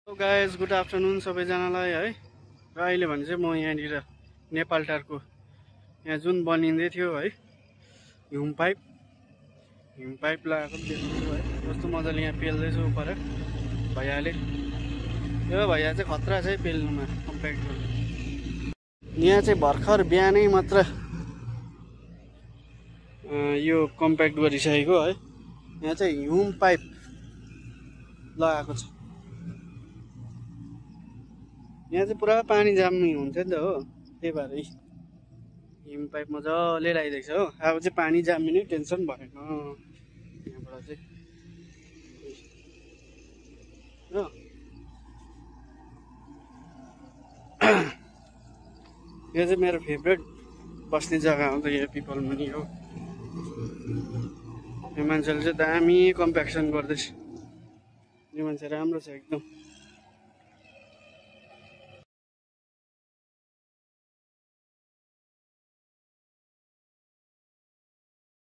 Hello guys, good afternoon सबैजनालाई है। र अहिले भने चाहिँ म यहाँनिर नेपाल टारको यहाँ जुन बनिँदै थियो है ह्युम पाइप लगाएको देख्छु है। कस्तो मजाले यहाँ पेल्दैछ उपर भैयाले। यो भैया चाहिँ खतरा छ है पेल्नुमा, कम्प्याक्ट गर्नु। यहाँ चाहिँ भर्खर बिहानै मात्र यो कम्प्याक्ट गरिसकेको है। यहाँ चाहिँ ह्युम पाइप लगाएको छ। यहाँ चाहिँ पुरा पानी जाम्ने हुन्छ नि त हो, त्यही भएर ह्युम पाइप मजाले लगाइदिएको छ हो। अब चाहिँ पानी जामिने टेन्सन भएन यहाँबाट चाहिँ हो। यो चाहिँ मेरो फेभरेट बस्ने जग्गा हो त, यो पिपल मुनि हो। यो मान्छेले चाहिँ दामी कम्प्याक्सन गर्दैछ। यो मान्छे राम्रो छ एकदम।